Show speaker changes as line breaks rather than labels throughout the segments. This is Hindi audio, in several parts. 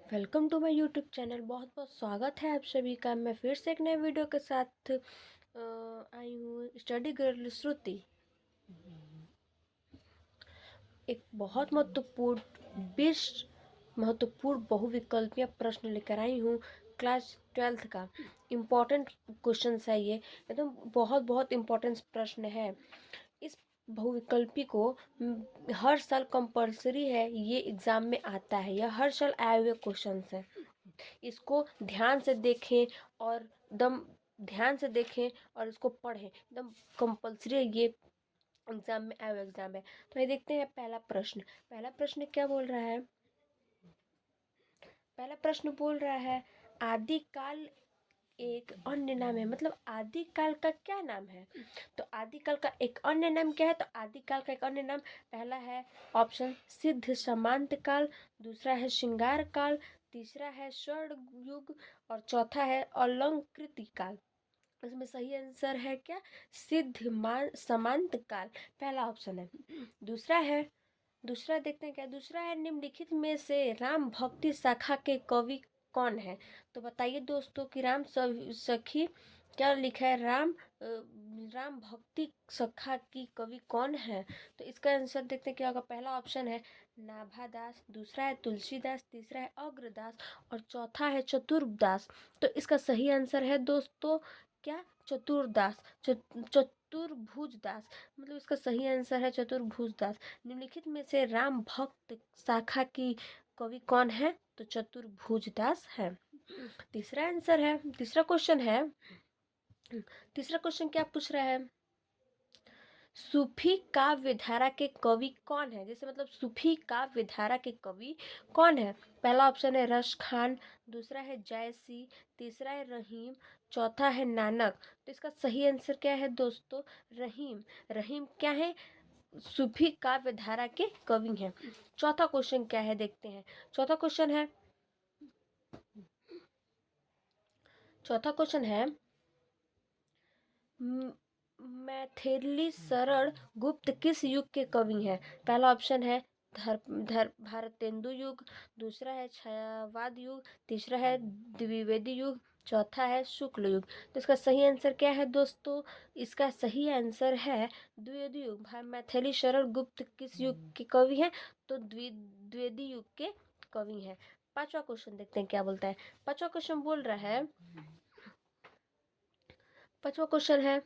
Welcome to my YouTube channel. बहुत बहुत स्वागत है आप सभी का। मैं फिर से एक नए वीडियो के साथ आई हूँ। स्टडी गर्ल श्रुति एक बहुत महत्वपूर्ण 20 महत्वपूर्ण बहुविकल्पीय प्रश्न लेकर आई हूँ। क्लास 12th का इम्पोर्टेंट क्वेश्चन है ये, एकदम बहुत बहुत इम्पोर्टेंट प्रश्न है। इस बहुविकल्पी को हर साल कंपलसरी है, ये एग्जाम में आता है। यह हर साल आए हुए क्वेश्चन है। इसको ध्यान से देखें और एकदम ध्यान से देखें और इसको पढ़ें। एकदम कंपलसरी है, ये एग्जाम में आए हुए एग्जाम है। तो ये देखते हैं पहला प्रश्न क्या बोल रहा है। पहला प्रश्न बोल रहा है आदिकाल एक अन्य नाम है। मतलब आदिकाल का क्या नाम है? तो आदिकाल का एक अन्य नाम क्या है? तो आदिकाल का एक अन्य नाम पहला है ऑप्शन सिद्ध समांत काल, दूसरा है श्रृंगार काल, तीसरा है स्वर्ण युग और चौथा है अलंकृत काल। इसमें सही आंसर है क्या? समांत काल, पहला ऑप्शन है। दूसरा देखते हैं क्या दूसरा है। निम्नलिखित में से राम भक्ति शाखा के कवि कौन है? तो बताइए दोस्तों कि सखी क्या लिखा है। राम भक्ति शाखा की कवि कौन है? तो इसका आंसर देखते हैं क्या होगा। पहला ऑप्शन है नाभादास, दूसरा है तुलसीदास, तीसरा है अग्रदास और चौथा है चतुर्दास। तो इसका सही आंसर है दोस्तों क्या? चतुर्दास, चतुर्भुज दास। मतलब इसका सही आंसर है चतुर्भुज दास। निम्नलिखित में से राम भक्त शाखा की कवि कौन है? तो चतुर्भुज दास है। तीसरा आंसर है तीसरा क्वेश्चन है। तीसरा क्वेश्चन क्या पूछ रहा है? सूफी काव्य धारा के कवि कौन है? जैसे मतलब सूफी काव्य धारा के कवि कौन है? पहला ऑप्शन है रश खान, दूसरा है जयसी, तीसरा है रहीम, चौथा है नानक। तो इसका सही आंसर क्या है दोस्तों? रहीम। रहीम क्या है? सूफी काव्य धारा के कवि हैं। चौथा क्वेश्चन क्या है देखते हैं। चौथा क्वेश्चन है मैथिली शरण गुप्त किस युग के कवि हैं? पहला ऑप्शन है भारतेंदु युग, दूसरा है छायावाद युग, तीसरा है द्विवेदी युग, चौथा है शुक्ल युग। तो इसका सही आंसर क्या है दोस्तों? इसका सही आंसर है द्विवेदी युग। मैथिली शरण गुप्त किस युग के कवि हैं? तो द्विवेदी युग के कवि हैं। पांचवा क्वेश्चन देखते हैं क्या बोलता है। पांचवा क्वेश्चन बोल रहा है पांचवा क्वेश्चन है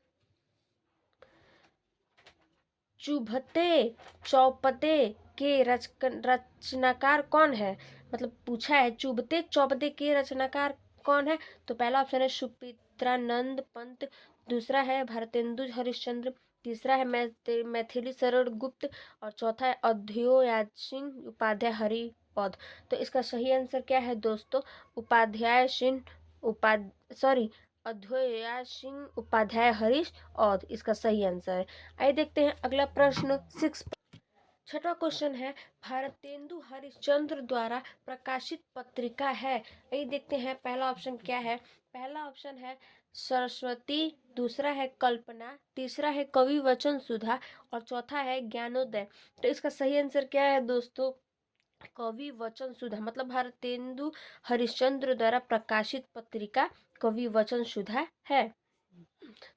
चुभते चौपते के रचनाकार कौन है? मतलब पूछा है चुभते चौपते के रचनाकार कौन है? तो पहला ऑप्शन है सुमित्रानंद पंत, दूसरा है भारतेंदु हरिश्चंद्र, तीसरा है मैथिली शरण गुप्त और चौथा है अध्योयाद सिंह उपाध्याय हरिपद। तो इसका सही आंसर क्या है दोस्तों? उपाध्याय सिंह अध्योया सिंह उपाध्याय हरीश और इसका सही आंसर है। आइए देखते हैं अगला प्रश्न 6। छठवां क्वेश्चन है भारतेंदु हरिश्चंद्र द्वारा प्रकाशित पत्रिका है। यही देखते हैं पहला ऑप्शन क्या है। पहला ऑप्शन है सरस्वती, दूसरा है कल्पना, तीसरा है कवि वचन सुधा और चौथा है ज्ञानोदय। तो इसका सही आंसर क्या है दोस्तों? कवि वचन सुधा। मतलब भारतेंदु हरिश्चंद्र द्वारा प्रकाशित पत्रिका कवि वचन सुधा है।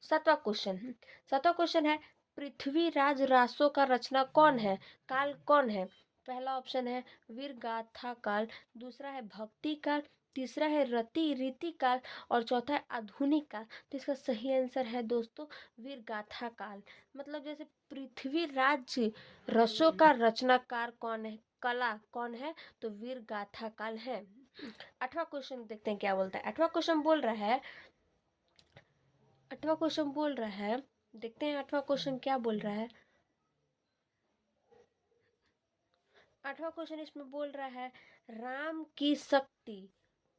सातवां क्वेश्चन है पृथ्वीराज रासो का रचना कौन है? काल कौन है? पहला ऑप्शन है वीर गाथा काल, दूसरा है भक्ति काल, तीसरा है रीति काल और चौथा है आधुनिक काल। तो इसका सही आंसर है दोस्तों वीर गाथा काल। मतलब जैसे पृथ्वीराज रसों का रचनाकार कौन है, कला कौन है? तो वीर गाथा काल है। आठवां क्वेश्चन देखते हैं क्या बोलता है। आठवां क्वेश्चन बोल रहा है देखते हैं आठवां क्वेश्चन क्या बोल रहा है। आठवां क्वेश्चन इसमें बोल रहा है राम की शक्ति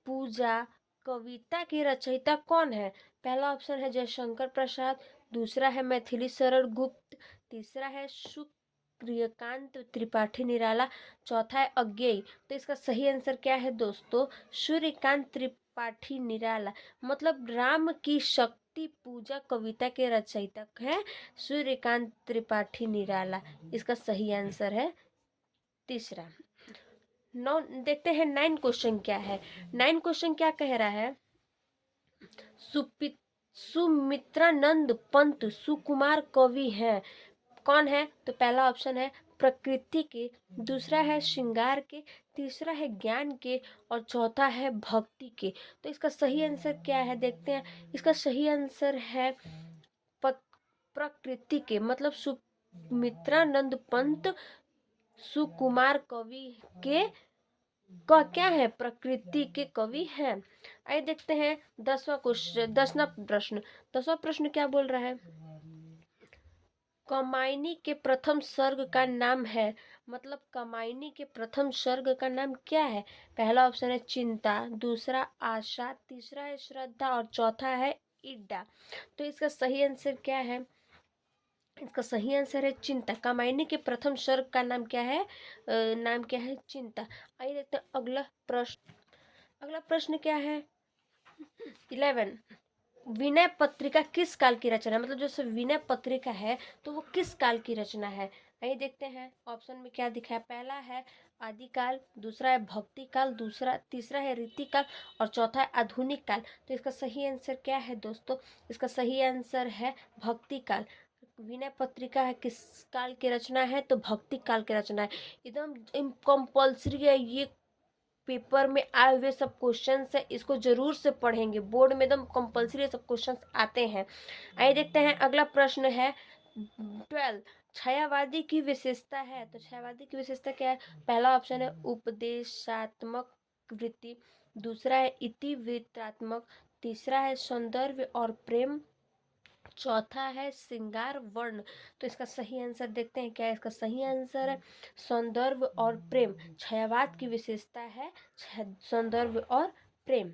पूजा कविता की रचयिता कौन है? पहला ऑप्शन है जयशंकर प्रसाद, दूसरा है मैथिली शरण गुप्त, तीसरा है सूर्यकांत त्रिपाठी निराला, चौथा है अज्ञेय। तो इसका सही आंसर क्या है दोस्तों? सूर्यकांत त्रिपाठी निराला। मतलब राम की शक्ति पूजा कविता के रचयिता है सूर्यकांत त्रिपाठी निराला। इसका सही आंसर है तीसरा। नौ देखते हैं 9 क्वेश्चन क्या है। 9 क्वेश्चन क्या कह रहा है, सुमित्रानंद पंत सुकुमार कवि हैं। कौन है, तो पहला ऑप्शन है प्रकृति के, दूसरा है श्रृंगार के, तीसरा है ज्ञान के और चौथा है भक्ति के। तो इसका सही आंसर क्या है देखते हैं। इसका सही आंसर है प्रकृति के, मतलब सुमित्रानंद पंत सुकुमार कवि के का क्या है, प्रकृति के कवि हैं। आइए देखते हैं 10वां क्वेश्चन, 10वां प्रश्न क्या बोल रहा है, कमायनी के प्रथम सर्ग का नाम है, मतलब कमायनी के प्रथम सर्ग का नाम क्या है। पहला ऑप्शन है चिंता, दूसरा आशा, तीसरा है श्रद्धा और चौथा है इड्डा। तो इसका सही आंसर क्या है, इसका सही आंसर है चिंता। कामायनी के प्रथम सर्ग का नाम क्या है, नाम क्या है चिंता। आइए देखते हैं अगला प्रश्न। अगला प्रश्न क्या है 11, विनय पत्रिका किस काल की रचना है, मतलब जैसे विनय पत्रिका है तो वो किस काल की रचना है। आइए देखते हैं ऑप्शन में क्या दिखा है। पहला है आदिकाल, दूसरा है भक्ति काल, तीसरा है रीतिकाल और चौथा है आधुनिक काल। तो इसका सही आंसर क्या है दोस्तों, इसका सही आंसर है भक्ति काल। विनय पत्रिका है किस काल की रचना है, तो भक्ति काल की रचना है। एकदम कंपल्सरी है ये, पेपर में आए हुए सब क्वेश्चंस है, इसको जरूर से पढ़ेंगे, बोर्ड में एकदम कंपल्सरी सब क्वेश्चंस आते हैं। आइए देखते हैं अगला प्रश्न है 12, छायावादी की विशेषता है, तो छायावादी की विशेषता क्या है। पहला ऑप्शन है उपदेशात्मक वृत्ति, दूसरा है इतिवृत्तात्मक, तीसरा है सौंदर्य और प्रेम, चौथा है श्रृंगार वर्ण। तो इसका सही आंसर देखते हैं क्या है। इसका सही आंसर है सौंदर्य और प्रेम। छायावाद की विशेषता है सौंदर्य और प्रेम।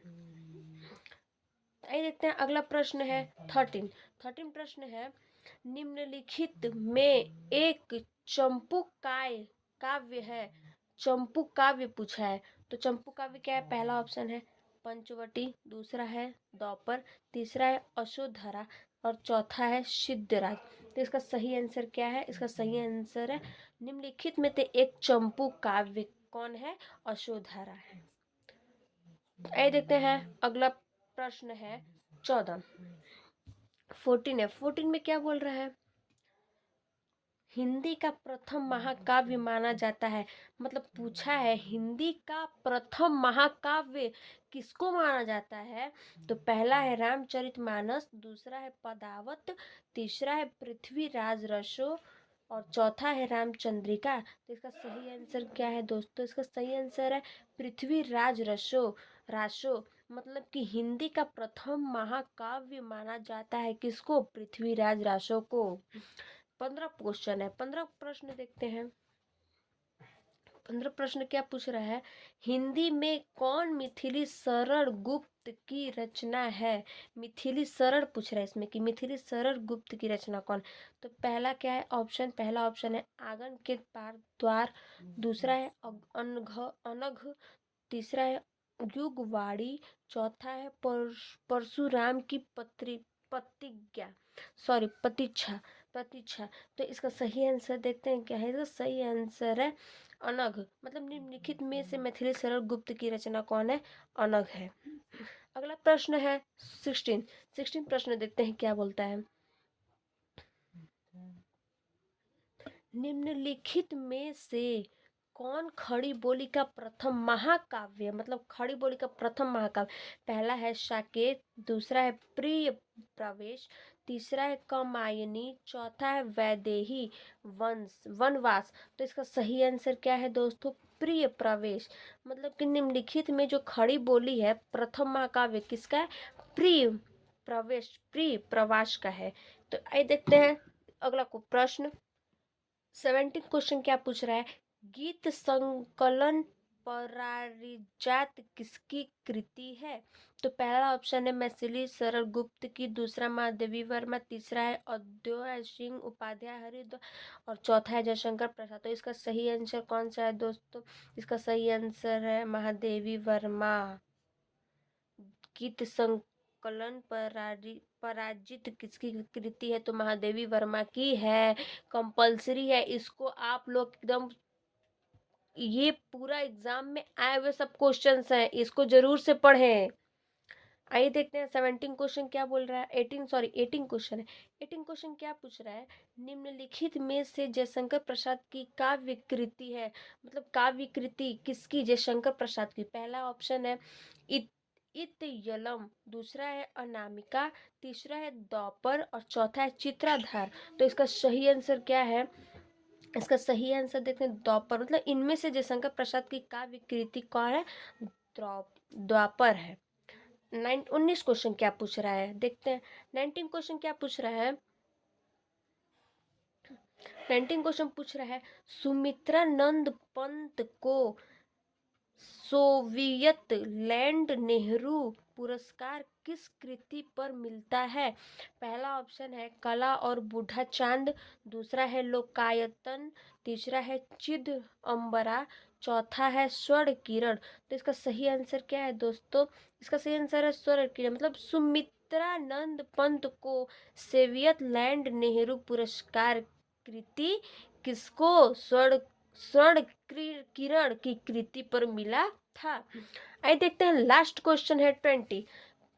आइए देखते हैं अगला प्रश्न है 13 प्रश्न है, निम्नलिखित में एक चंपू काव्य है, चंपू काव्य पूछा है। तो चंपू काव्य क्या है, पहला ऑप्शन है पंचवटी, दूसरा है द्वापर, तीसरा है अशोधरा और चौथा है सिद्धराज। तो इसका सही आंसर क्या है, इसका सही आंसर है निम्नलिखित में से एक चंपू काव्य कौन है, अशोधरा है। आइए देखते हैं अगला प्रश्न है 14 14 है। 14 में क्या बोल रहा है, हिंदी का प्रथम महाकाव्य माना जाता है, मतलब पूछा है हिंदी का प्रथम महाकाव्य किसको माना जाता है। तो पहला है रामचरितमानस, दूसरा है पदावत, तीसरा है पृथ्वीराज रसो और चौथा है रामचंद्रिका। तो इसका सही आंसर क्या है दोस्तों, इसका सही आंसर है पृथ्वीराज रासो, मतलब कि हिंदी का प्रथम महाकाव्य माना जाता है किसको, पृथ्वीराज रासो को। 15 क्वेश्चन है, 15 प्रश्न देखते हैं। 15 प्रश्न क्या पूछ रहा है, हिंदी में कौन मिथिली सरल गुप्त की रचना है। मिथिली सरल पूछ रहा है इसमें कि मिथिली सरल गुप्त की रचना कौन। तो पहला क्या है ऑप्शन, पहला ऑप्शन है आंगन के पार द्वार, दूसरा है अनघ, तीसरा है युगवाणी, चौथा है परशुराम की प्रतिज्ञा, सॉरी प्रतीक्षा। तो इसका सही आंसर देखते हैं क्या है। इसका सही आंसर है अनघ, मतलब निम्नलिखित में से मैथिली सरल गुप्त की रचना कौन है, अनघ है। अगला प्रश्न है 16 प्रश्न देखते हैं क्या बोलता है, निम्नलिखित में से कौन खड़ी बोली का प्रथम महाकाव्य, मतलब खड़ी बोली का प्रथम महाकाव्य। पहला है साकेत, दूसरा है प्रिय प्रवेश, तीसरा है कामायनी, चौथा है वैदेही वनवास। तो इसका सही आंसर क्या है दोस्तों, प्रिय प्रवेश, मतलब कि निम्नलिखित में जो खड़ी बोली है प्रथम महाकाव्य किसका है, प्रिय प्रिय प्रवास का है। तो आइए देखते हैं अगला को प्रश्न 17 क्वेश्चन क्या पूछ रहा है, गीत संकलन परारिजात किसकी कृति है। तो पहला ऑप्शन है मैथिली सरल गुप्त की, दूसरा महादेवी वर्मा, तीसरा है अद्वैय सिंह उपाध्याय हरिद्वार और चौथा है जयशंकर प्रसाद। तो इसका सही आंसर कौन सा है दोस्तों, इसका सही आंसर है महादेवी वर्मा। गीत संकलन पराजित किसकी कृति है, तो महादेवी वर्मा की है, कंपल्सरी है, इसको आप लोग एकदम ये पूरा एग्जाम में आए हुए सब क्वेश्चंस हैं, इसको जरूर से पढ़ें। आइए देखते हैं 17 क्वेश्चन क्या बोल रहा है, 18 क्वेश्चन है। 18 क्वेश्चन क्या पूछ रहा है, निम्नलिखित में से जयशंकर प्रसाद की काव्य कृति है, मतलब काव्य कृति किसकी, जयशंकर प्रसाद की। पहला ऑप्शन है इत इत्यलम, दूसरा है अनामिका, तीसरा है द्वापर और चौथा है चित्राधार। तो इसका सही आंसर क्या है, इसका सही आंसर देखते हैं द्वापर, मतलब इनमें से जयशंकर प्रसाद की काव्य कृति कौन है, द्वापर है। 19 क्वेश्चन क्या पूछ रहा है देखते हैं। 19 क्वेश्चन क्या पूछ रहा है, 19 क्वेश्चन पूछ रहा है, सुमित्रा नंद पंत को सोवियत लैंड नेहरू पुरस्कार किस कृति पर मिलता है। पहला ऑप्शन है कला और बूढ़ा चांद, दूसरा है लोकायतन, तीसरा है चिद अंबरा, चौथा है स्वर्ण किरण। तो इसका सही आंसर क्या है दोस्तों, इसका सही आंसर है स्वर्ण किरण, मतलब सुमित्रा नंद पंत को सोवियत लैंड नेहरू पुरस्कार कृति किसको, स्वर्ण स्वर्ण किरण की कृति पर मिला था। आइए देखते हैं लास्ट क्वेश्चन है 20,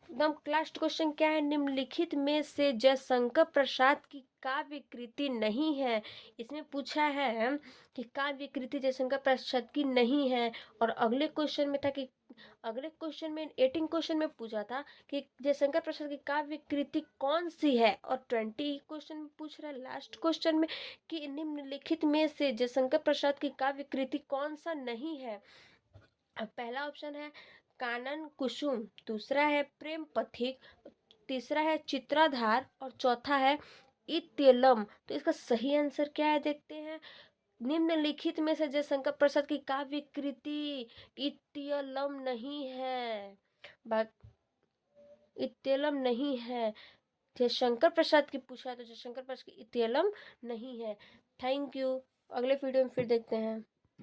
एकदम लास्ट क्वेश्चन क्या है, निम्नलिखित में से जयशंकर प्रसाद की काव्य कृति नहीं है। इसमें पूछा है कि काव्य कृति जयशंकर प्रसाद की नहीं है, और अगले क्वेश्चन में था कि अगले क्वेश्चन में 18 क्वेश्चन में पूछा था कि जयशंकर प्रसाद की काव्य कृति कौन सी है, और 20 क्वेश्चन में पूछ रहा है लास्ट क्वेश्चन में कि निम्नलिखित में से जयशंकर प्रसाद की काव्य कृति कौन सा नहीं है। अब पहला ऑप्शन है कानन कुसुम, दूसरा है प्रेम पथिक, तीसरा है चित्राधार और चौथा है इत्यलम। तो इसका सही आंसर क्या है देखते हैं, निम्नलिखित में से जयशंकर प्रसाद की काव्य कृति इत्यलम नहीं है, इत्यलम नहीं है। जयशंकर प्रसाद की पूछा है तो जयशंकर प्रसाद की इत्यलम नहीं है। थैंक यू, अगले वीडियो में फिर देखते हैं।